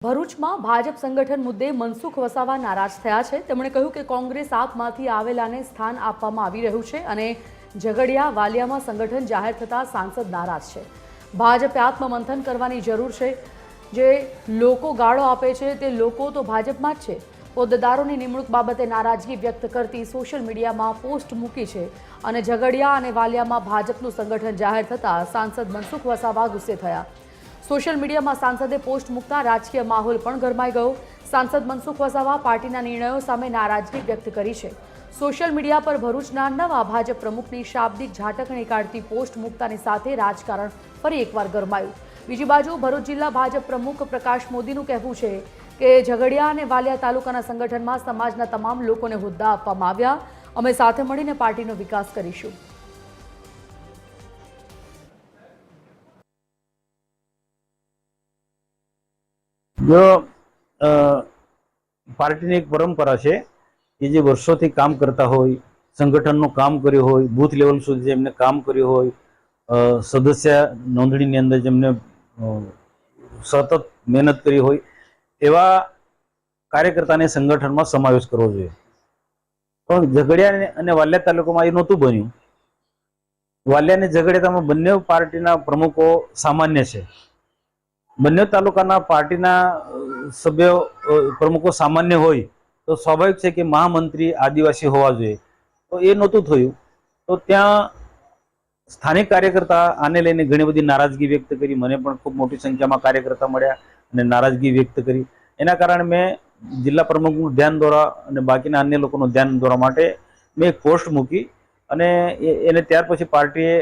ભરૂચમાં ભાજપ સંગઠન મુદ્દે મનસુખ વસાવા નારાજ થયા છે। તેમણે કહ્યું કે કોંગ્રેસ આપમાંથી આવેલાને સ્થાન આપવામાં આવી રહ્યું છે અને ઝઘડિયા વાલિયામાં સંગઠન જાહેર થતાં સાંસદ નારાજ છે। ભાજપે આત્મમંથન કરવાની જરૂર છે। જે લોકો ગાળો આપે છે તે લોકો તો ભાજપમાં જ છે। હોદ્દેદારોની નિમણૂક બાબતે નારાજગી વ્યક્ત કરતી સોશિયલ મીડિયામાં પોસ્ટ મૂકી છે અને ઝઘડિયા અને વાલિયામાં ભાજપનું સંગઠન જાહેર થતાં સાંસદ મનસુખ વસાવા ગુસ્સે થયા। સોશિયલ મીડિયામાં સાંસદે પોસ્ટ મૂકતા રાજકીય માહોલ પણ ગરમાઈ ગયો। સાંસદ મનસુખ વસાવા પાર્ટીના નિર્ણયો સામે નારાજગી વ્યક્ત કરી છે। સોશિયલ મીડિયા પર ભરૂચના નવા ભાજપ પ્રમુખની શાબ્દિક ઝાટકણી કાઢતી પોસ્ટ મૂકતાની સાથે રાજકારણ ફરી એકવાર ગરમાયું। બીજી બાજુ ભરૂચ જિલ્લા ભાજપ પ્રમુખ પ્રકાશ મોદીનું કહેવું છે કે ઝઘડિયા અને વાલિયા તાલુકાના સંગઠનમાં સમાજના તમામ લોકોને હોદ્દા આપવામાં આવ્યા। અમે સાથે મળીને પાર્ટીનો વિકાસ કરીશું। जो पार्टी ने एक परंपरा है कि जे वर्षों काम करता हो संगठन नु काम कर्यु हो बूथ लेवल सुधी जेमने काम कर्यु हो सदस्य नोंधणी ની અંદર જેમને સતત મહેનત કરી હોય એવા કાર્યકર્તાને સંગઠનમાં સમાવેશ કરવો જોઈએ। પણ ઝઘડિયા અને વાલિયા તાલુકામાં એ નહોતું બન્યું। વાલિયા અને ઝઘડિયામાં બંને પાર્ટીના પ્રમુખો સામાન્ય છે। બંને તાલુકાના પાર્ટીના સભ્યો પ્રમુખો સામાન્ય હોય તો સ્વાભાવિક છે કે મહામંત્રી આદિવાસી હોવા જોઈએ, તો એ નહોતું થયું। તો ત્યાં સ્થાનિક કાર્યકર્તા આને લઈને ઘણી બધી નારાજગી વ્યક્ત કરી। મને પણ ખૂબ મોટી સંખ્યામાં કાર્યકર્તા મળ્યા અને નારાજગી વ્યક્ત કરી। એના કારણે મેં જિલ્લા પ્રમુખનું ધ્યાન દોરવા અને બાકીના અન્ય લોકોનું ધ્યાન દોરવા માટે મેં એક પોસ્ટ મૂકી અને એને ત્યાર પછી પાર્ટીએ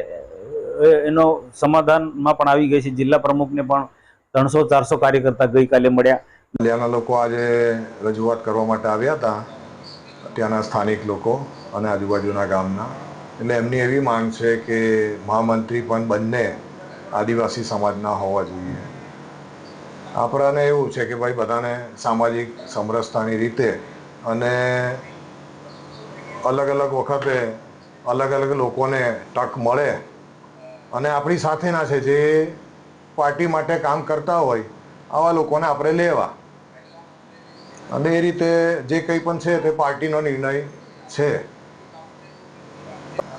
એનો સમાધાનમાં પણ આવી ગઈ છે। જિલ્લા પ્રમુખને પણ 300-400 કાર્યકર્તા ગઈકાલે મળ્યા। ત્યાંના લોકો આજે રજૂઆત કરવા માટે આવ્યા હતા, ત્યાંના સ્થાનિક લોકો અને આજુબાજુના ગામના। એટલે એમની એવી માંગ છે કે મહામંત્રી પણ બંને આદિવાસી સમાજના હોવા જોઈએ। આપણને એવું છે કે ભાઈ બધાને સામાજિક સમરસતાની રીતે અને અલગ અલગ વખતે અલગ અલગ લોકોને તક મળે અને આપણી સાથેના છે જે પાર્ટી માટે કામ કરતા હોય આવા લોકોને આપણે લેવા અને એ રીતે જે કંઈ પણ છે તે પાર્ટીનો નિર્ણય છે।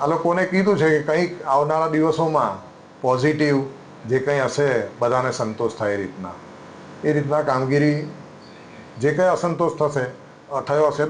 આ લોકોને કીધું છે કે કંઈક આવનારા દિવસોમાં પોઝિટિવ જે કંઈ હશે બધાને સંતોષ થાય એ રીતના કામગીરી જે કંઈ અસંતોષ થયો હશે